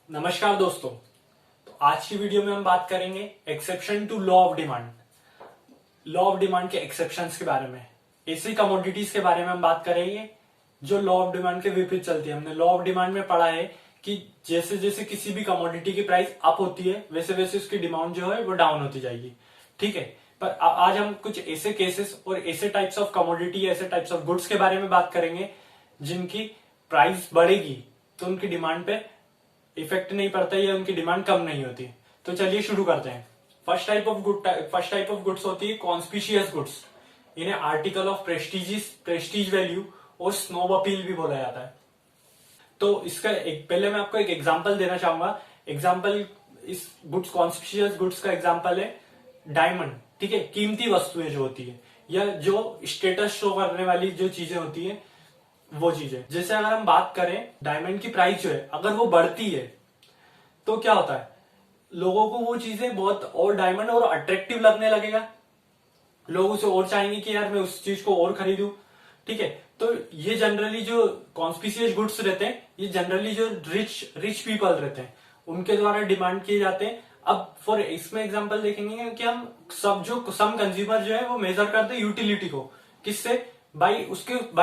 नमस्कार दोस्तों। तो आज की वीडियो में हम बात करेंगे exception to law of demand. Law of demand के एक्सेप्शंस के बारे में, ऐसी कमोडिटीज के बारे में हम बात करेंगे जो लॉ ऑफ डिमांड के विपरीत चलती है। हमने लॉ ऑफ डिमांड में पढ़ा है कि जैसे जैसे किसी भी कमोडिटी की प्राइस अप होती है वैसे वैसे उसकी डिमांड जो है वो डाउन होती जाएगी। ठीक है, पर आज हम कुछ ऐसे केसेस और ऐसे टाइप्स ऑफ कमोडिटी, ऐसे टाइप्स ऑफ गुड्स के बारे में बात करेंगे जिनकी प्राइस बढ़ेगी तो उनकी डिमांड पे इफेक्ट नहीं पड़ता या उनकी डिमांड कम नहीं होती। तो चलिए शुरू करते हैं। फर्स्ट टाइप ऑफ गुड्स होती है कॉन्स्पिशियस गुड्स। इन्हें आर्टिकल ऑफ प्रेस्टीज वैल्यू और स्नोब अपील भी बोला जाता है। तो इसका पहले मैं आपको एक एग्जांपल देना चाहूंगा। एग्जांपल इस गुड्स, कॉन्स्पिशियस गुड्स का एग्जांपल है डायमंड। ठीक है, कीमती वस्तुएं जो होती है या जो स्टेटस शो करने वाली जो चीजें होती है वो चीजें। जैसे अगर हम बात करें डायमंड की प्राइस जो है अगर वो बढ़ती है तो क्या होता है, लोगों को वो चीजें बहुत और डायमंड और अट्रैक्टिव लगने लगेगा। लोग उसे और चाहेंगे कि यार मैं उस चीज को और खरीदूं। ठीक है, तो ये जनरली जो कॉन्स्पिशियस गुड्स रहते हैं ये जनरली जो रिच पीपल रहते हैं उनके द्वारा डिमांड किए जाते हैं। अब फॉर इसमें एग्जांपल देखेंगे कि हम सम कंज्यूमर जो है वो मेजर करते हैं यूटिलिटी को। किससे? By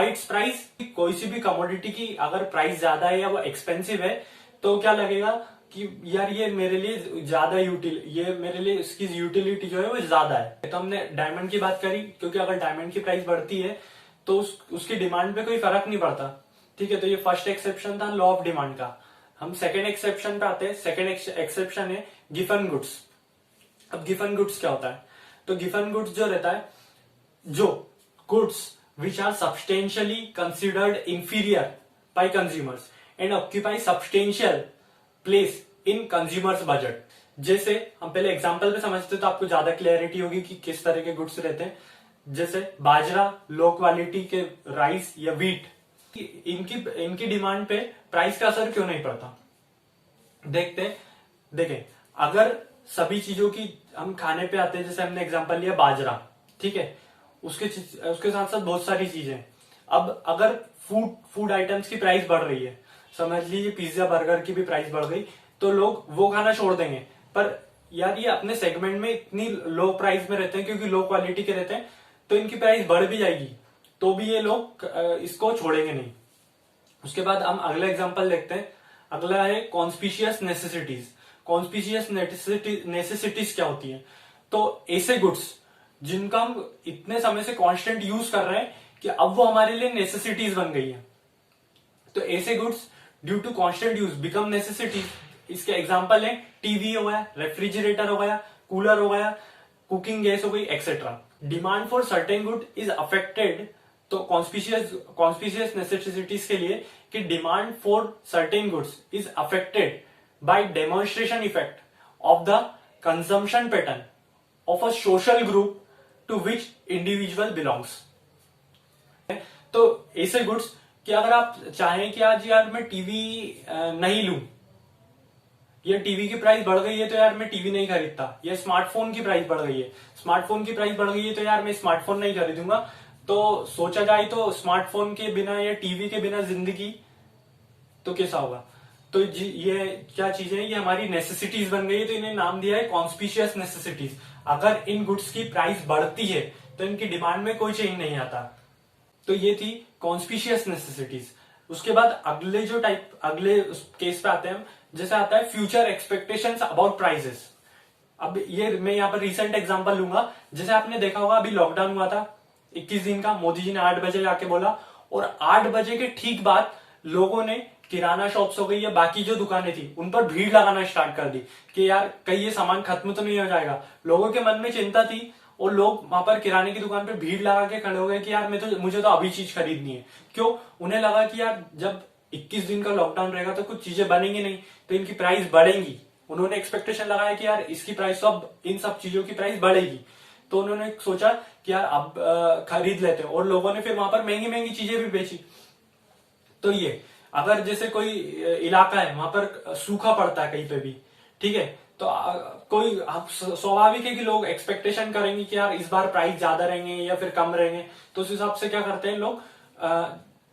its price. कोई सी भी कमोडिटी की अगर प्राइस ज्यादा है या वो एक्सपेंसिव है तो क्या लगेगा कि यार ये मेरे लिए ज्यादा ये मेरे लिए इसकी यूटिलिटी जो है वो ज्यादा है। तो हमने डायमंड की बात करी क्योंकि अगर डायमंड की प्राइस बढ़ती है तो उसकी डिमांड पे कोई फर्क नहीं पड़ता। ठीक है, तो ये फर्स्ट एक्सेप्शन था लॉ ऑफ डिमांड का। हम सेकेंड एक्सेप्शन पे आते हैं। सेकेंड एक्सेप्शन है गिवन गुड्स। अब गिवन गुड्स क्या होता है? तो गिवन गुड्स जो रहता है, जो goods which are substantially considered inferior by consumers and occupy substantial place in consumers budget। जैसे हम पहले एग्जांपल पे समझते तो आपको ज्यादा क्लैरिटी होगी कि किस तरह के गुड्स रहते हैं। जैसे बाजरा, लो क्वालिटी के राइस या वीट, इनकी डिमांड पे प्राइस का असर क्यों नहीं पड़ता? देखें, अगर सभी चीजों की हम खाने पे आते हैं, जैसे हमने एग्जांपल लिया बाजरा। ठीक है, उसके साथ साथ बहुत सारी चीजें। अब अगर फूड आइटम्स की प्राइस बढ़ रही है, समझ लीजिए पिज्जा बर्गर की भी प्राइस बढ़ गई, तो लोग वो खाना छोड़ देंगे। पर यार ये अपने सेगमेंट में इतनी लो प्राइस में रहते हैं क्योंकि लो क्वालिटी के रहते हैं, तो इनकी प्राइस बढ़ भी जाएगी तो भी ये लोग इसको छोड़ेंगे नहीं। उसके बाद हम अगला एग्जांपल देखते हैं। अगला है कॉन्स्पिशियस नेसेसिटीज। कॉन्स्पिशियस नेसेसिटीज क्या होती है? तो ऐसे गुड्स जिनका हम इतने समय से कांस्टेंट यूज कर रहे हैं कि अब वो हमारे लिए नेसेसिटीज बन गई है। तो ऐसे goods due to constant use become necessities. इसके एग्जांपल है टीवी हो गया, रेफ्रिजरेटर हो गया, कूलर हो गया, कुकिंग गैस हो गई, etcetera. Demand for certain good is affected. तो कॉन्स्पिशियस नेसेसिटीज के लिए कि demand for certain goods is affected by demonstration effect of the consumption pattern of a social group to which individual belongs. तो ऐसे goods कि अगर आप चाहें कि आज यार मैं टीवी नहीं लूं, या टीवी की प्राइस बढ़ गई है तो यार मैं टीवी नहीं खरीदता, या स्मार्टफोन की प्राइस बढ़ गई है, स्मार्टफोन की प्राइस बढ़ गई है तो यार मैं स्मार्टफोन नहीं खरीदूंगा। तो सोचा जाए तो स्मार्टफोन के बिना या टीवी के बिना जिंदगी तो कैसा होगा? तो ये क्या चीजें हैं? ये हमारी नेसेसिटीज बन गई है, तो इन्हें नाम दिया है कॉन्स्पिशियस नेसेसिटीज। अगर इन गुड्स की प्राइस बढ़ती है तो इनकी डिमांड में कोई चेंज नहीं आता। तो ये थी कॉन्स्पिशियस नेसेसिटीज। उसके बाद अगले केस पे आते हैं हम। जैसे आता है फ्यूचर एक्सपेक्टेशंस अबाउट प्राइसेस। अब ये मैं यहाँ पर रिसेंट एग्जांपल लूंगा। जैसे आपने देखा होगा अभी लॉकडाउन हुआ था 21 दिन का, मोदी जी ने 8 बजे जाके बोला, और 8 बजे के ठीक बाद लोगों ने किराना शॉप्स हो गई या बाकी जो दुकानें थी उन पर भीड़ लगाना स्टार्ट कर दी कि यार कहीं ये सामान खत्म तो नहीं हो जाएगा। लोगों के मन में चिंता थी और लोग वहां पर किराने की दुकान पे भीड़ लगा के खड़े हो गए कि यार मुझे तो अभी चीज खरीदनी है। क्यों? उन्हें लगा कि यार जब 21 दिन का लॉकडाउन रहेगा तो कुछ चीजें बनेंगी नहीं, तो इनकी प्राइस बढ़ेंगी। उन्होंने एक्सपेक्टेशन लगाया कि यार इसकी प्राइस तो अब इन सब चीजों की प्राइस बढ़ेगी, तो उन्होंने सोचा कि यार अब खरीद लेते हैं, और लोगों ने फिर वहां पर महंगी महंगी चीजें भी बेची। तो ये अगर जैसे कोई इलाका है वहां पर सूखा पड़ता है कहीं पे भी, ठीक है, तो कोई स्वाभाविक है कि लोग एक्सपेक्टेशन करेंगे कि यार इस बार प्राइस ज्यादा रहेंगे या फिर कम रहेंगे। तो उस हिसाब से क्या करते हैं लोग,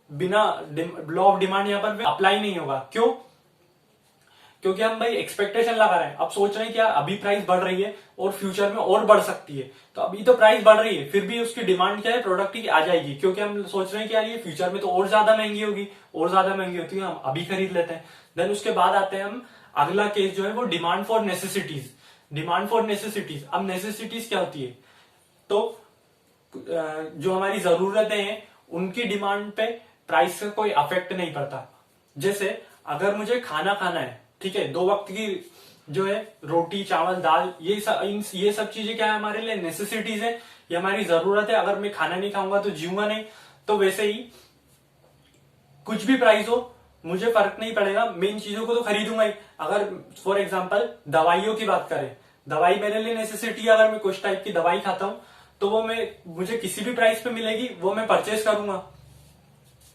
बिना लॉ ऑफ डिमांड यहाँ पर अप्लाई नहीं होगा। क्यों? क्योंकि हम भाई एक्सपेक्टेशन लगा रहे हैं, अब सोच रहे हैं कि यार अभी प्राइस बढ़ रही है और फ्यूचर में और बढ़ सकती है, तो अभी तो प्राइस बढ़ रही है, फिर भी उसकी डिमांड क्या है, प्रोडक्ट की आ जाएगी, क्योंकि हम सोच रहे हैं कि यार ये फ्यूचर में तो और ज्यादा महंगी होगी, और ज्यादा महंगी होती है, हम अभी खरीद लेते हैं। देन उसके बाद आते हैं हम अगला केस जो है वो demand for necessities. Demand for necessities, अब नेसेसिटीज क्या होती है, तो जो हमारी जरूरतें हैं उनकी डिमांड पे प्राइस का कोई अफेक्ट नहीं पड़ता। जैसे अगर मुझे खाना खाना है, ठीक है, 2 वक्त की जो है रोटी चावल दाल, ये सब चीजें क्या है, हमारे लिए नेसेसिटीज है, ये हमारी जरूरत है। अगर मैं खाना नहीं खाऊंगा तो जीऊंगा नहीं। तो वैसे ही कुछ भी प्राइस हो मुझे फर्क नहीं पड़ेगा, मेन चीजों को तो खरीदूंगा ही। अगर फॉर एग्जांपल दवाइयों की बात करें, दवाई मेरे लिए नेसेसिटी है, अगर मैं कुछ टाइप की दवाई खाता हूं तो वो मुझे किसी भी प्राइस पे मिलेगी, वो मैं परचेज करूंगा।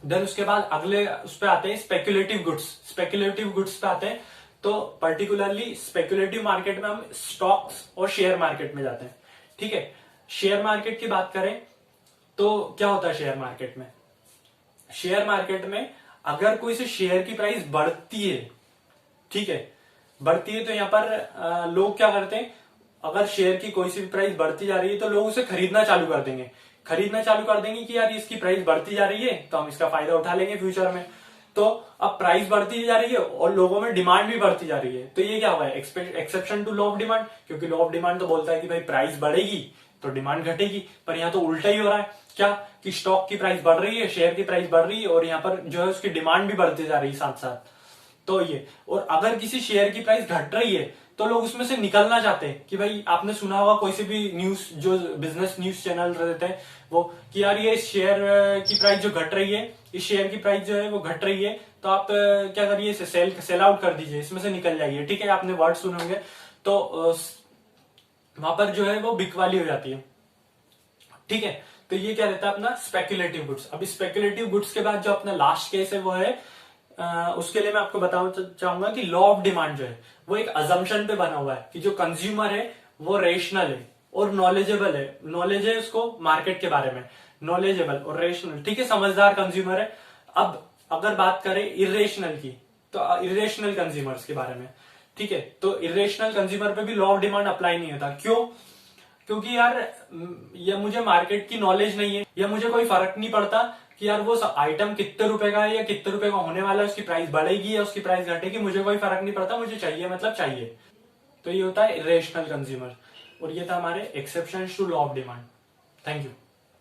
देन उसके बाद अगले उस पे आते हैं स्पेकुलेटिव गुड्स। स्पेकुलेटिव गुड्स पे आते हैं तो पर्टिकुलरली स्पेकुलेटिव मार्केट में हम स्टॉक्स और शेयर मार्केट में जाते हैं। ठीक है, शेयर मार्केट की बात करें तो क्या होता है शेयर मार्केट में, शेयर मार्केट में अगर कोई से शेयर की प्राइस बढ़ती है, ठीक है, बढ़ती है, तो यहाँ पर लोग क्या करते हैं, अगर शेयर की कोई सी भी प्राइस बढ़ती जा रही है तो लोग उसे खरीदना चालू कर देंगे। खरीदना चालू कर देंगे कि यार इसकी प्राइस बढ़ती जा रही है तो हम इसका फायदा उठा लेंगे फ्यूचर में। तो अब प्राइस बढ़ती जा रही है और लोगों में डिमांड भी बढ़ती जा रही है, तो ये क्या हुआ है, exception to law of demand, क्योंकि लॉ ऑफ डिमांड तो बोलता है कि भाई प्राइस बढ़ेगी तो डिमांड घटेगी, पर यहाँ तो उल्टा ही हो रहा है। क्या कि स्टॉक की प्राइस बढ़ रही है, शेयर की प्राइस बढ़ रही है और यहाँ पर जो है उसकी डिमांड भी बढ़ती जा रही है साथ साथ। तो ये, और अगर किसी शेयर की प्राइस घट रही है तो लोग उसमें से निकलना चाहते हैं कि भाई आपने सुना होगा कोई से भी न्यूज, जो बिजनेस न्यूज चैनल रहते हैं वो, कि यार ये शेयर की प्राइस जो घट रही है, इस शेयर की प्राइस जो है वो घट रही है, तो आप क्या करिए, इसे सेल आउट कर दीजिए, इसमें से निकल जाइए। ठीक है, आपने वर्ड सुने होंगे, तो वहां पर जो है वो बिकवाली हो जाती है। ठीक है, तो ये क्या रहता है अपना स्पेकुलेटिव गुड्स। अब स्पेकुलेटिव गुड्स के बाद जो अपना लास्ट केस है वो है उसके लिए मैं आपको बताना चाहूंगा कि लॉ ऑफ डिमांड जो है वो एक अजम्पशन पे बना हुआ है कि जो कंज्यूमर है वो रेशनल है और नॉलेजेबल है। नॉलेज है उसको मार्केट के बारे में, नॉलेजेबल और रेशनल, ठीक है, समझदार कंज्यूमर है। अब अगर बात करें इरेशनल की, तो इरेशनल कंज्यूमर्स के बारे में, ठीक है, तो इरेशनल कंज्यूमर पे भी लॉ ऑफ डिमांड अप्लाई नहीं होता। क्यों? क्योंकि यार ये मुझे मार्केट की नॉलेज नहीं है, या मुझे कोई फर्क नहीं पड़ता कि यार वो आइटम कितने रुपए का है या कितने रुपए का होने वाला है, उसकी प्राइस बढ़ेगी या उसकी प्राइस घटेगी, मुझे कोई फर्क नहीं पड़ता, मुझे चाहिए मतलब चाहिए। तो ये होता है इरेशनल कंज्यूमर, और ये था हमारे exception to law of demand. Thank you.